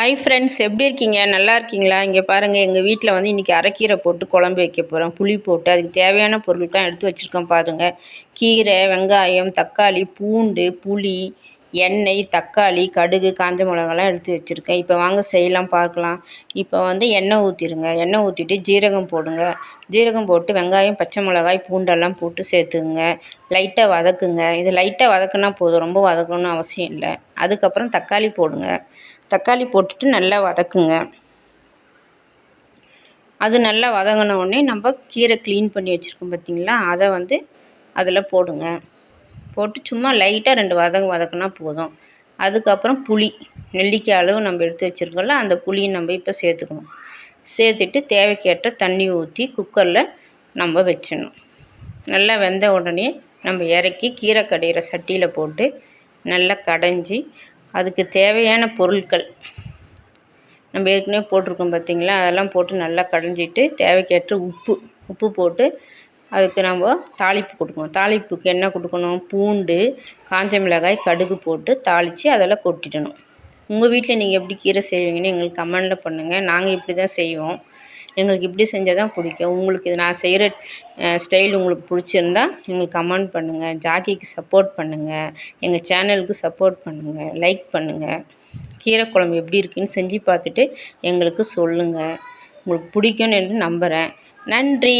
Hi friends, எப்படி இருக்கீங்க? நல்லா இருக்கீங்களா? இங்கே பாருங்கள், எங்கள் வீட்டில் வந்து இன்றைக்கி அரைக்கீரை போட்டு குழம்பு வைக்க போகிறோம். புளி போட்டு அதுக்கு தேவையான பொருட்கள் எடுத்து வச்சுருக்கோம் பாருங்கள். கீரை, வெங்காயம், தக்காளி, பூண்டு, புளி, எண்ணெய், தக்காளி, கடுகு, காஞ்ச மிளகாலாம் எடுத்து வச்சுருக்கேன். இப்போ வாங்க செய்யலாம் பார்க்கலாம். இப்போ வந்து எண்ணெய் ஊற்றிடுங்க. எண்ணெய் ஊற்றிட்டு ஜீரகம் போடுங்க. ஜீரகம் போட்டு வெங்காயம், பச்சை மிளகாய், பூண்டெல்லாம் போட்டு சேர்த்துக்குங்க. லைட்டாக வதக்குங்க. இது லைட்டாக வதக்குனா போதும், ரொம்ப வதக்கணும்னு அவசியம் இல்லை. அதுக்கப்புறம் தக்காளி போடுங்க. தக்காளி போட்டுட்டு நல்லா வதக்குங்க. அது நல்லா வதங்கின உடனே நம்ம கீரை க்ளீன் பண்ணி வச்சுருக்கோம் பார்த்திங்களா, அதை வந்து அதில் போடுங்க. போட்டு சும்மா லைட்டாக 2 வதக்குனா போதும். அதுக்கப்புறம் புளி, நெல்லிக்காய் அளவு நம்ம எடுத்து வச்சுருக்கோம்ல, அந்த புளியை நம்ம இப்போ சேர்த்துக்கணும். சேர்த்துட்டு தேவைக்கேற்ற தண்ணி ஊற்றி குக்கரில் நம்ம வச்சிடணும். நல்லா வெந்த உடனே நம்ம இறக்கி கீரை கடையிற சட்டியில் போட்டு நல்லா கடைஞ்சி அதுக்கு தேவையான பொருட்கள் நம்ம ஏற்கனவே போட்டிருக்கோம் பார்த்திங்களா, அதெல்லாம் போட்டு நல்லா கடைஞ்சிட்டு தேவைக்கேற்ற உப்பு போட்டு அதுக்கு நம்ம தாளிப்பு கொடுக்கணும். தாளிப்புக்கு என்ன கொடுக்கணும்? பூண்டு, காஞ்ச மிளகாய், கடுகு போட்டு தாளித்து அதெல்லாம் கொட்டிடணும். உங்கள் வீட்டில் நீங்கள் எப்படி கீரை செய்வீங்கன்னு எங்களுக்கு கமெண்டில் பண்ணுங்கள். நாங்கள் இப்படி தான் செய்வோம். எங்களுக்கு இப்படி செஞ்சால் தான் பிடிக்கும். உங்களுக்கு இது நான் செய்கிற ஸ்டைல் உங்களுக்கு பிடிச்சிருந்தா எங்களுக்கு கமெண்ட் பண்ணுங்கள். ஜாக்கிக்கு சப்போர்ட் பண்ணுங்கள். எங்கள் சேனலுக்கு சப்போர்ட் பண்ணுங்கள். லைக் பண்ணுங்கள். கீரை குழம்பு எப்படி இருக்குன்னு செஞ்சு பார்த்துட்டு எங்களுக்கு சொல்லுங்கள். உங்களுக்கு பிடிக்கும்னு என்று நம்புகிறேன். நன்றி.